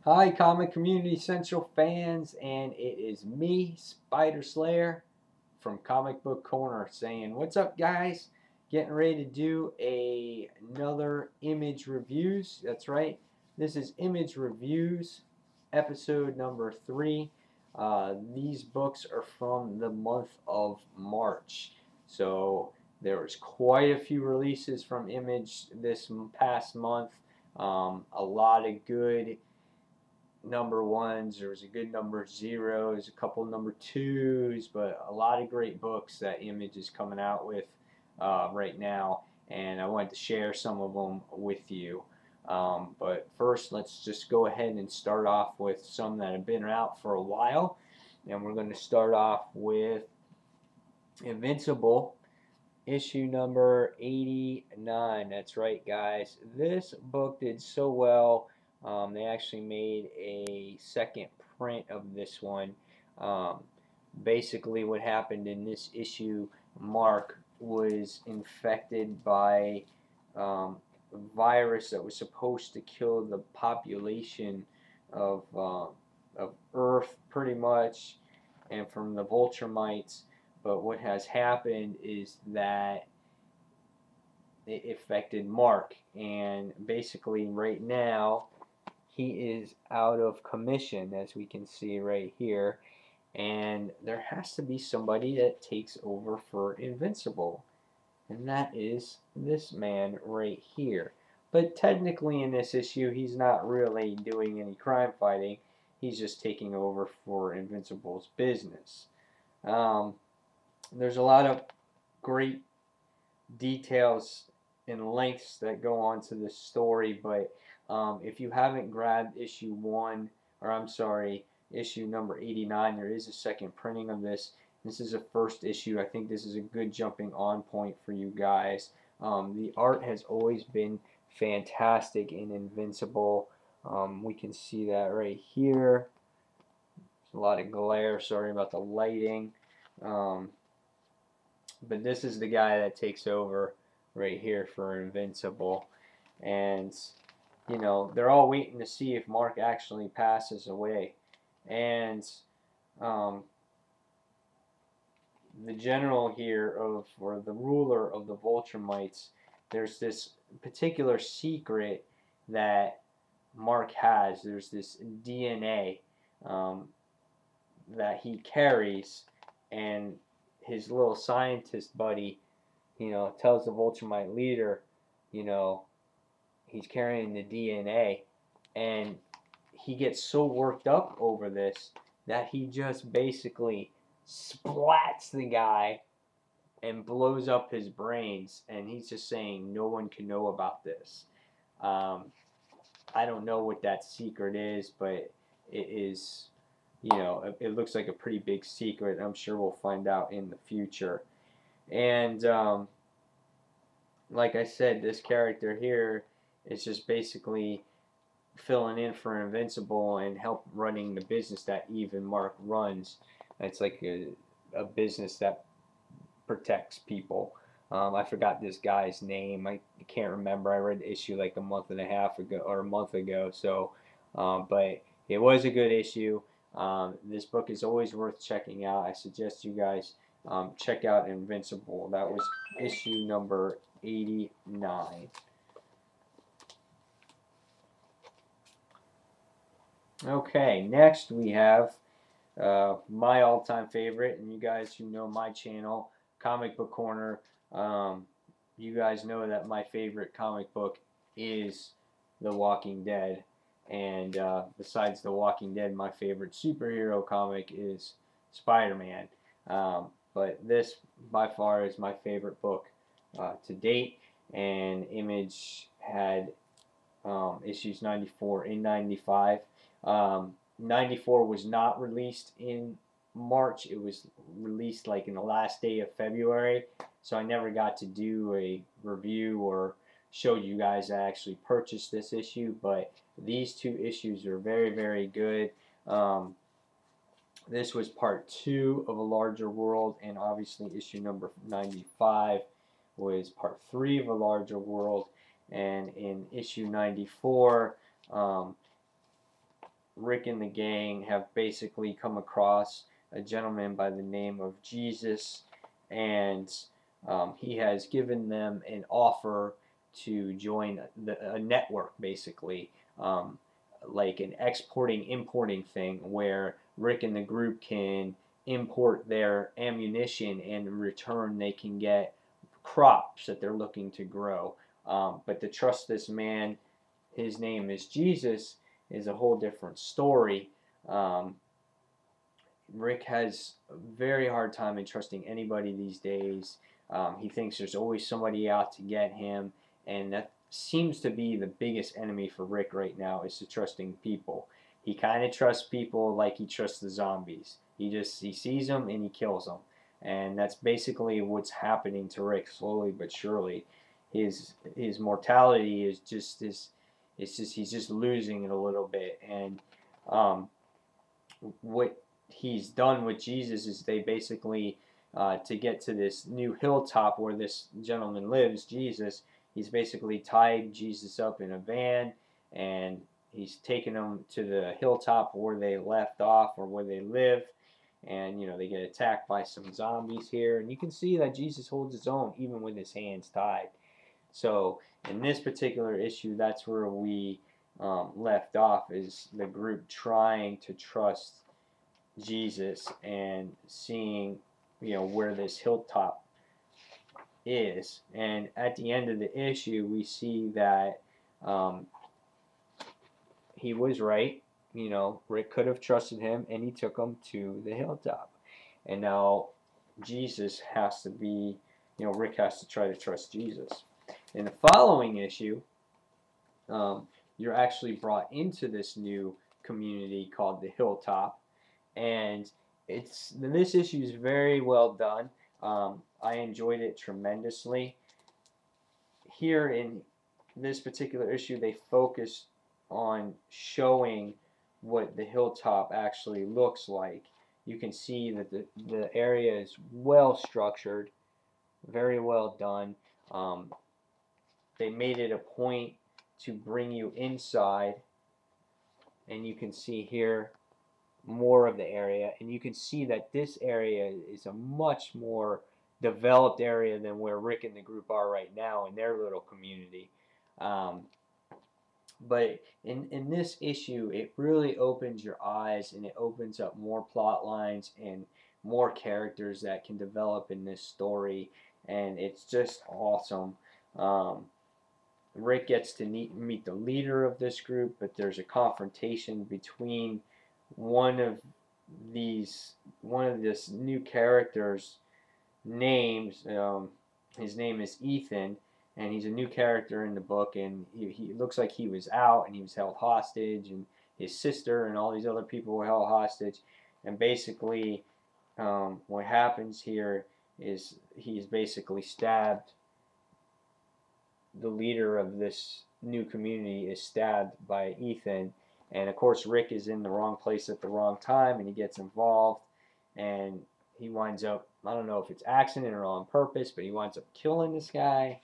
Hi, Comic Community Central fans, and it is me, Spider Slayer, from Comic Book Corner, saying, "What's up, guys? Getting ready to do another Image Reviews. That's right. This is Image Reviews, episode number 3. These books are from the month of March, so there was quite a few releases from Image this past month. A lot of good number ones. There was a good number of zeros, a couple number twos, but a lot of great books that Image is coming out with right now, and I wanted to share some of them with you. But first, let's just go ahead and start off with some that have been out for a while, and we're going to start off with Invincible, issue number 89. That's right, guys. This book did so well. They actually made a second print of this one. Basically, what happened in this issue, Mark was infected by a virus that was supposed to kill the population of Earth, pretty much, and from the Vulturemites. But what has happened is that it affected Mark, and basically right now he is out of commission, as we can see right here, and there has to be somebody that takes over for Invincible, and that is this man right here. But technically in this issue he's not really doing any crime fighting, he's just taking over for Invincible's business. There's a lot of great details and lengths that go on to this story, but if you haven't grabbed issue number 89, there is a second printing of this. This is a first issue. I think this is a good jumping on point for you guys. The art has always been fantastic in Invincible. We can see that right here. There's a lot of glare. Sorry about the lighting. But this is the guy that takes over right here for Invincible, and you know they're all waiting to see if Mark actually passes away. And the general here or the ruler of the Vulturemites, there's this particular secret that Mark has. There's this DNA that he carries, and his little scientist buddy, tells the Vulturemite leader, he's carrying the DNA, and he gets so worked up over this that he just basically splats the guy and blows up his brains, and he's just saying no one can know about this. I don't know what that secret is, but it is, it looks like a pretty big secret. I'm sure we'll find out in the future. And like I said, this character here is just basically filling in for Invincible and help running the business that Eve and Mark runs. It's like a business that protects people. I forgot this guy's name. I can't remember. I read the issue like a month ago. So, but it was a good issue. This book is always worth checking out. I suggest you guys check out Invincible. That was issue number 89. Okay, next we have my all-time favorite, and you guys who know my channel, Comic Book Corner, you guys know that my favorite comic book is The Walking Dead. And besides The Walking Dead, my favorite superhero comic is Spider-Man. But this, by far, is my favorite book to date. And Image had issues 94 and 95. 94 was not released in March. It was released like in the last day of February, so I never got to do a review or show you guys I actually purchased this issue. But these two issues are very, very good. This was part 2 of A Larger World, and obviously issue number 95 was part 3 of A Larger World. And in issue 94, Rick and the gang have basically come across a gentleman by the name of Jesus, and he has given them an offer to join a network, basically, like an exporting-importing thing, where Rick and the group can import their ammunition, and in return they can get crops that they're looking to grow. But to trust this man, his name is Jesus, is a whole different story. Rick has a very hard time in trusting anybody these days. He thinks there's always somebody out to get him, and that seems to be the biggest enemy for Rick right now, is to trusting people. He kind of trusts people like he trusts the zombies. He sees them and he kills them, and that's basically what's happening to Rick slowly but surely. His mortality is just this. He's just losing it a little bit, and what he's done with Jesus is they basically, to get to this new hilltop where this gentleman lives, Jesus, he's basically tied Jesus up in a van, and he's taken him to the hilltop where they left off, or where they live, and they get attacked by some zombies here, and you can see that Jesus holds his own even with his hands tied. So in this particular issue, that's where we left off, is the group trying to trust Jesus and seeing where this hilltop is. And at the end of the issue, we see that he was right. Rick could have trusted him, and he took him to the hilltop. And now Jesus has to be, Rick has to try to trust Jesus. In the following issue, you're actually brought into this new community called the Hilltop, and this issue is very well done. I enjoyed it tremendously. Here in this particular issue, they focused on showing what the hilltop actually looks like. You can see that the area is well structured, very well done. They made it a point to bring you inside, and you can see here more of the area, and you can see that this area is a much more developed area than where Rick and the group are right now in their little community. But in this issue, it really opens your eyes, and it opens up more plot lines and more characters that can develop in this story, and it's just awesome. Rick gets to meet the leader of this group, but there's a confrontation between one of this new character's names. His name is Ethan, and he's a new character in the book, and he looks like he was out and he was held hostage, and his sister and all these other people were held hostage. And basically what happens here is he's basically stabbed. The leader of this new community is stabbed by Ethan, and of course Rick is in the wrong place at the wrong time, and he gets involved, and he winds up, I don't know if it's accident or on purpose, but he winds up killing this guy.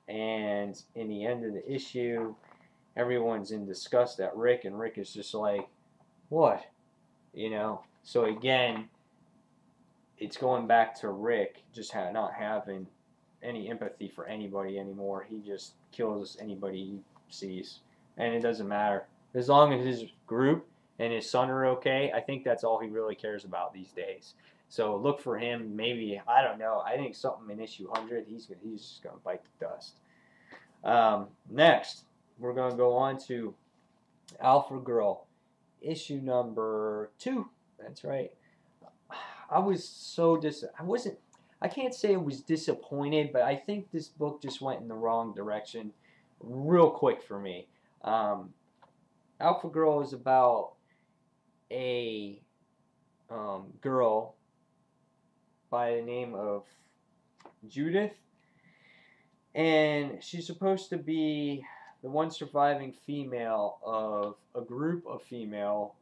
And in the end of the issue, everyone's in disgust at Rick, and Rick is just like, what? So again, it's going back to Rick just not having any empathy for anybody anymore. He just kills anybody he sees, and it doesn't matter. As long as his group and his son are okay, I think that's all he really cares about these days. So look for him, maybe, I don't know, I think something in issue 100, he's just going to bite the dust. Next, we're going to go on to Alpha Girl, issue number 2. That's right. I was so I can't say I was disappointed, but I think this book just went in the wrong direction real quick for me. Alpha Girl is about a girl by the name of Judith, and she's supposed to be the one surviving female of a group of female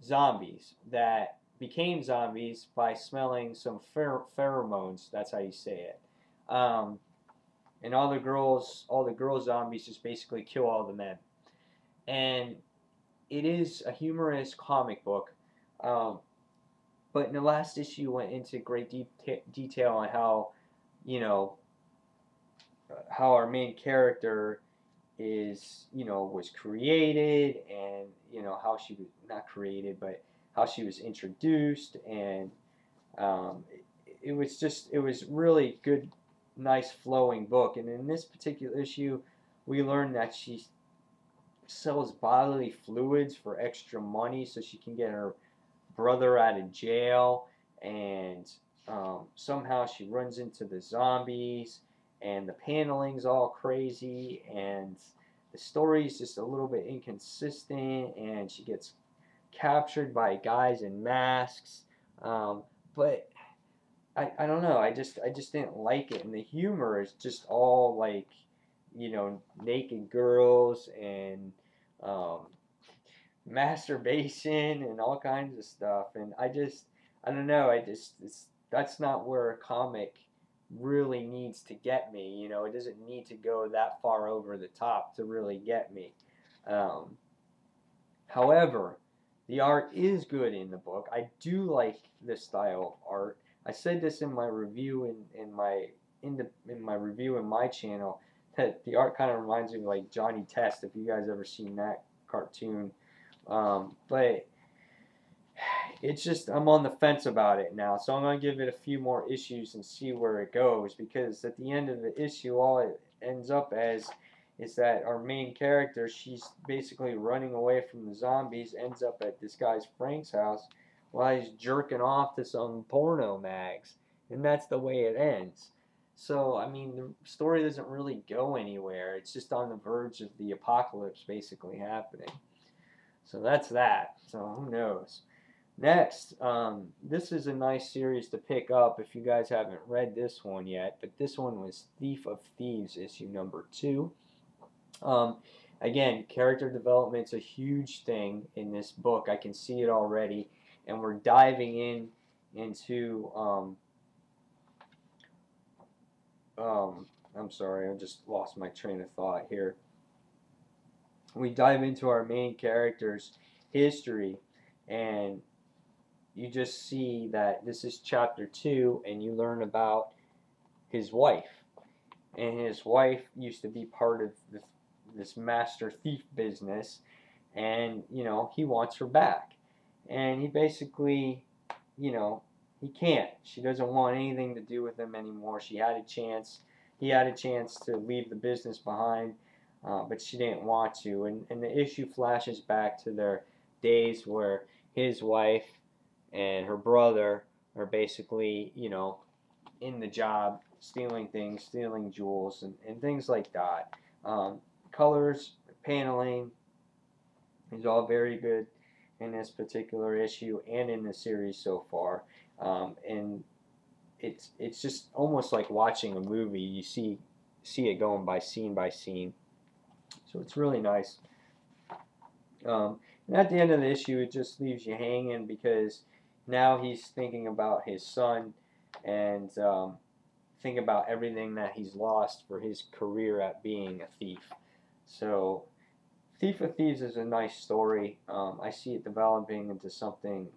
zombies that became zombies by smelling some pheromones. That's how you say it. And all the girl zombies just basically kill all the men. And it is a humorous comic book. But in the last issue, went into great detail on how, you know, how our main character is, was created, and how she was not created, but how she was introduced, and it was really good, nice flowing book. And in this particular issue, we learned that she sells bodily fluids for extra money so she can get her brother out of jail, and somehow she runs into the zombies, and the paneling's all crazy, and the story's just a little bit inconsistent, and she gets captured by guys in masks. But I don't know. I just didn't like it, and the humor is just all like, naked girls and masturbation and all kinds of stuff, and I don't know. That's not where a comic really needs to get me. It doesn't need to go that far over the top to really get me. Um, However, the art is good in the book. I do like this style of art. I said this in my review in my review in my channel, that the art kind of reminds me of like Johnny Test, if you guys ever seen that cartoon. But it's just, I'm on the fence about it now, so I'm going to give it a few more issues and see where it goes, because at the end of the issue, all it ends up as is that our main character, she's basically running away from the zombies, ends up at this guy's Frank's house while he's jerking off to some porno mags, and that's the way it ends. So, I mean, the story doesn't really go anywhere. It's just on the verge of the apocalypse basically happening. So that's that. So who knows? Next, this is a nice series to pick up if you guys haven't read this one yet, but this one was Thief of Thieves, issue number 2. Again, character development's a huge thing in this book. I can see it already, and we're diving into I'm sorry, I just lost my train of thought here. We dive into our main character's history, and you just see that this is chapter 2, and you learn about his wife. And his wife used to be part of this master thief business, and he wants her back, and he basically, he can't. She doesn't want anything to do with him anymore. He had a chance to leave the business behind, but she didn't want to. And the issue flashes back to their days where his wife and her brother are basically, in the job, stealing things, stealing jewels, and things like that. Colors, paneling is all very good in this particular issue and in the series so far. And it's just almost like watching a movie. You see it going by scene, so it's really nice. And at the end of the issue, it just leaves you hanging, because now he's thinking about his son, and think about everything that he's lost for his career at being a thief. So Thief of Thieves is a nice story. I see it developing into something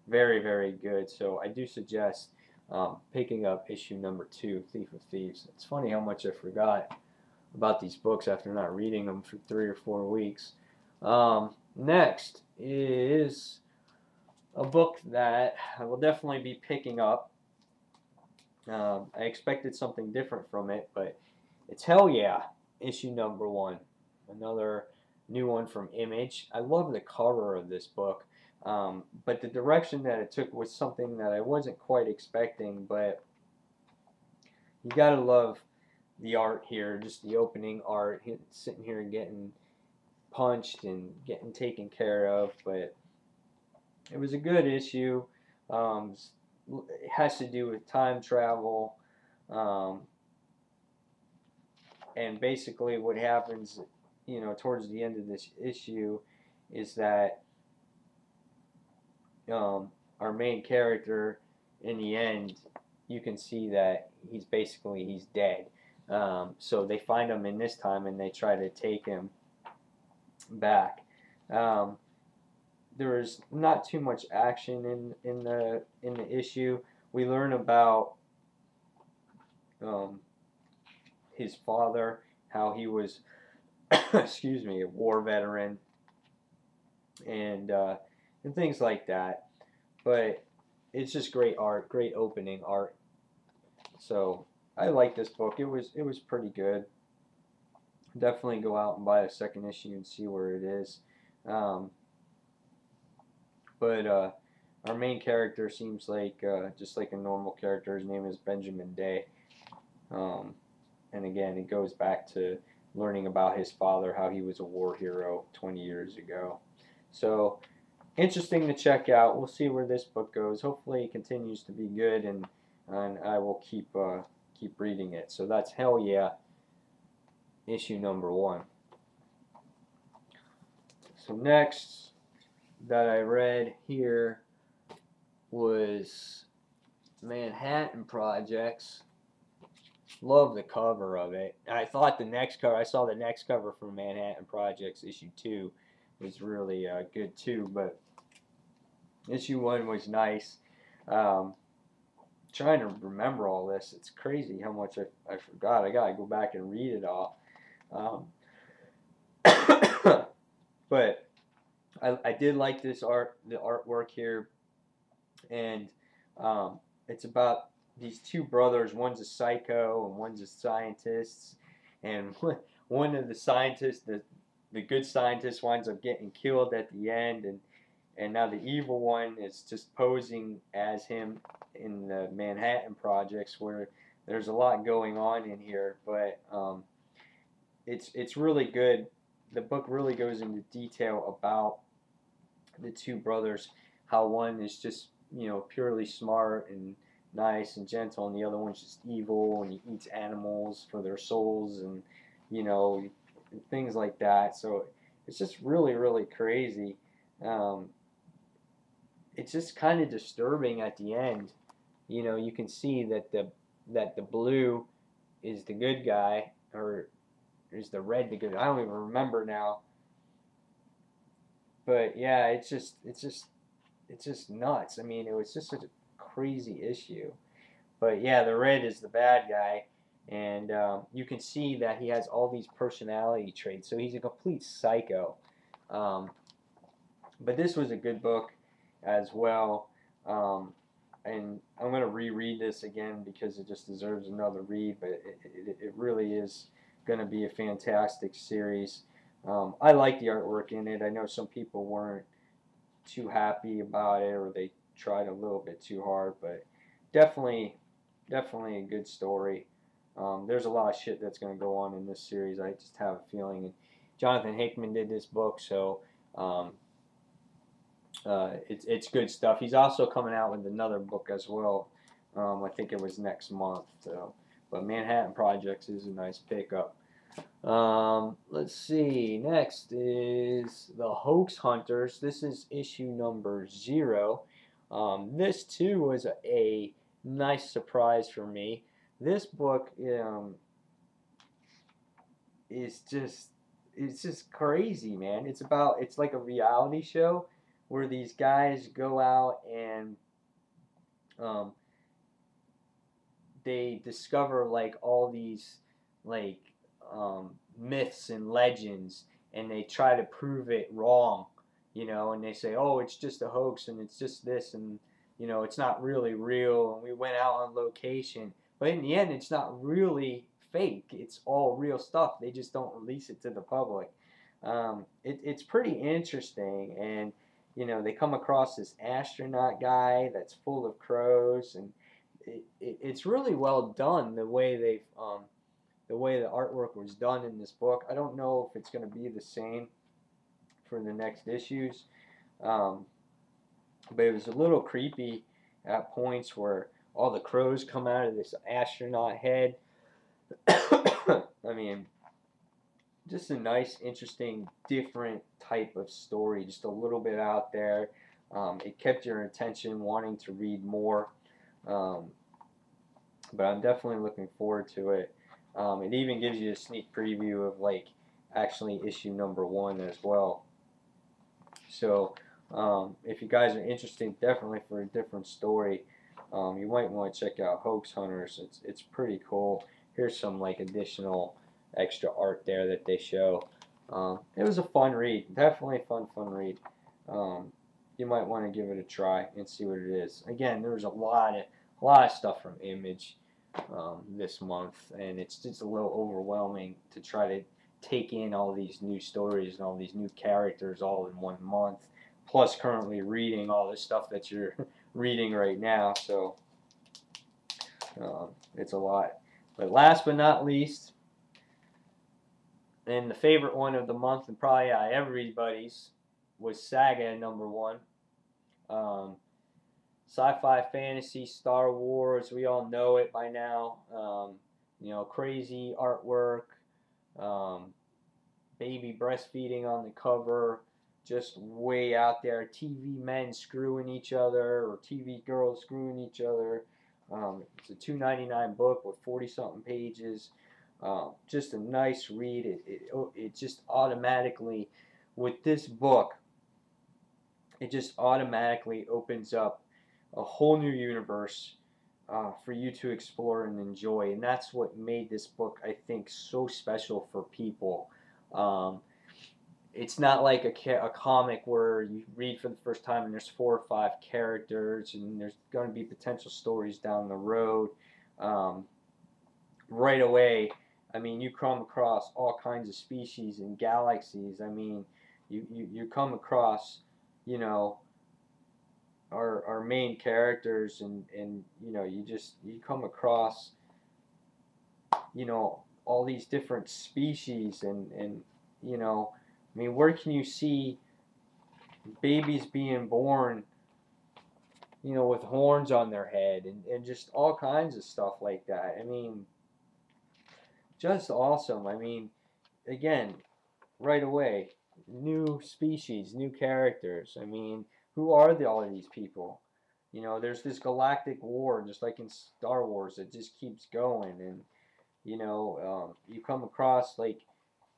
very, very good. So I do suggest picking up issue number 2, Thief of Thieves. It's funny how much I forgot about these books after not reading them for 3 or 4 weeks. Next is a book that I will definitely be picking up. I expected something different from it, but it's Hell Yeah, issue number 1. Another new one from Image. I love the cover of this book, but the direction that it took was something that I wasn't quite expecting, but you gotta love the art here, just the opening art, sitting here and getting punched and getting taken care of, but it was a good issue. It has to do with time travel, um, and basically what happens, towards the end of this issue, is that our main character, in the end, you can see that he's dead. So they find him in this time and they try to take him back. Um, there is not too much action in the issue. We learn about um, his father, how he was, excuse me, a war veteran, and things like that. But it's just great art, great opening art. So I like this book. It was pretty good. Definitely go out and buy a second issue and see where it is. Um, but our main character seems like just like a normal character. His name is Benjamin Day. And again, it goes back to learning about his father, how he was a war hero 20 years ago. So interesting to check out. We'll see where this book goes. Hopefully, it continues to be good, and I will keep reading it. So that's Hell Yeah, issue number 1. So next that I read here was Manhattan Projects. Love the cover of it. I saw the next cover for Manhattan Projects issue 2 was really good too, but issue 1 was nice. Trying to remember all this. It's crazy how much I forgot. I gotta go back and read it all. But I did like the artwork here, and it's about these two brothers. One's a psycho and one's a scientist, and one of the scientists, the good scientist, winds up getting killed at the end, and now the evil one is just posing as him in the Manhattan Projects, where there's a lot going on in here, but it's really good. The book really goes into detail about the two brothers, how one is just purely smart and nice and gentle, and the other one's just evil and he eats animals for their souls, and things like that. So it's just really, really crazy. It's just kind of disturbing at the end. You can see that the blue is the good guy, or is the red the good? I don't even remember now. But yeah, it's just nuts. I mean, it was just such a crazy issue. But yeah, the red is the bad guy, and you can see that he has all these personality traits. So he's a complete psycho. But this was a good book as well. And I'm going to reread this again because it just deserves another read. But it really is going to be a fantastic series. I like the artwork in it. I know some people weren't too happy about it, or they tried a little bit too hard, but definitely a good story. There's a lot of shit that's going to go on in this series. I just have a feeling. And Jonathan Hickman did this book, so it's good stuff. He's also coming out with another book as well. I think it was next month. So, but Manhattan Projects is a nice pickup. Let's see. Next is the Hoax Hunters. This is issue number 0. This too was a nice surprise for me. This book is just crazy, man. It's like a reality show where these guys go out and they discover like all these like myths and legends, and they try to prove it wrong, and they say, oh, it's just a hoax, and it's just this, and it's not really real, and we went out on location, but in the end it's not really fake, it's all real stuff, they just don't release it to the public. It's pretty interesting, and they come across this astronaut guy that's full of crows, and it's really well done the way the artwork was done in this book. I don't know if it's going to be the same for the next issues, but it was a little creepy at points where all the crows come out of this astronaut head. I mean, just a nice, interesting, different type of story, just a little bit out there. It kept your attention wanting to read more, but I'm definitely looking forward to it. It even gives you a sneak preview of like actually issue number 1 as well. So if you guys are interested, definitely for a different story, you might want to check out Hoax Hunters. It's pretty cool. Here's some like additional extra art there that they show. It was a fun read, definitely a fun read. You might want to give it a try and see what it is. Again, there was a lot of stuff from Image this month, and it's just a little overwhelming to try to take in all these new stories and all these new characters all in 1 month, plus currently reading all this stuff that you're reading right now. So it's a lot. But last but not least, and the favorite one of the month, and probably everybody's, was Saga number 1. Sci-fi, fantasy, Star Wars. We all know it by now. You know, crazy artwork. Baby breastfeeding on the cover. Just way out there. TV men screwing each other, or TV girls screwing each other. It's a $2.99 book with 40-something pages. Just a nice read. It just automatically, with this book, it just automatically opens up a whole new universe for you to explore and enjoy. And that's what made this book, I think, so special for people. It's not like a comic where you read for the first time and there's 4 or 5 characters and there's going to be potential stories down the road. Right away, I mean, you come across all kinds of species and galaxies. I mean, you come across, you know, our main characters, and you know, you come across, you know, all these different species, and you know, I mean, where can you see babies being born, you know, with horns on their head, and just all kinds of stuff like that. I mean, just awesome. I mean, again, right away, new species, new characters. I mean, who are all of these people? You know, there's this galactic war, just like in Star Wars, that just keeps going. And, you know, you come across, like,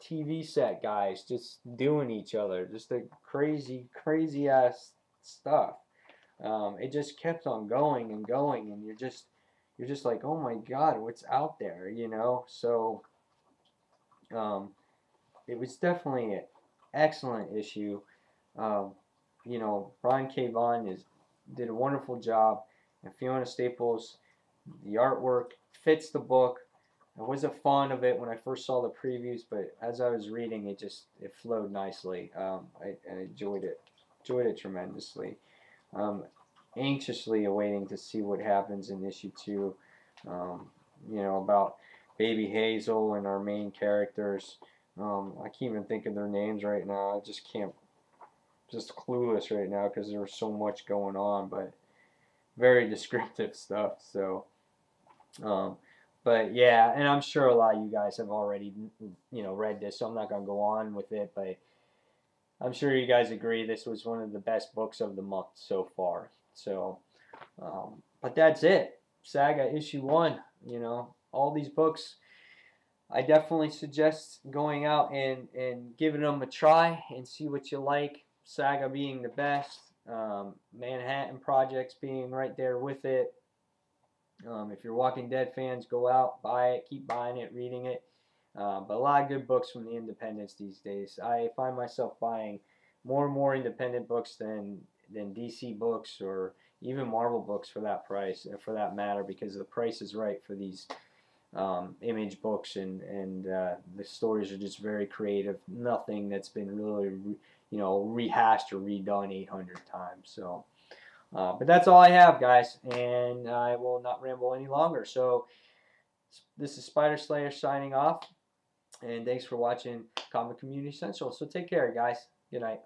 TV set guys just doing each other. Just the crazy ass stuff. It just kept on going and going, and you're just like, oh my God, what's out there, you know? So, it was definitely an excellent issue. You know, Brian K. Vaughan did a wonderful job, and Fiona Staples, the artwork fits the book. I wasn't fond of it when I first saw the previews, but as I was reading, it flowed nicely. I enjoyed it tremendously. Anxiously awaiting to see what happens in issue 2. You know, about Baby Hazel and our main characters. I can't even think of their names right now. I just can't, just clueless right now because there was so much going on, but very descriptive stuff. So, but yeah, and I'm sure a lot of you guys have already, you know, read this, so I'm not going to go on with it, but I'm sure you guys agree this was one of the best books of the month so far. So, but that's it. Saga issue 1, you know, all these books, I definitely suggest going out and giving them a try and see what you like. Saga being the best, Manhattan Projects being right there with it. If you're Walking Dead fans, go out, buy it, keep buying it, reading it. But a lot of good books from the independents these days. I find myself buying more and more independent books than DC books, or even Marvel books for that price, for that matter, because the price is right for these Image books, and the stories are just very creative. Nothing that's been really, you know, rehashed or redone 800 times. So, but that's all I have, guys, and I will not ramble any longer. So, this is Spider Slayer signing off, and thanks for watching Comic Community Central. So, take care, guys. Good night.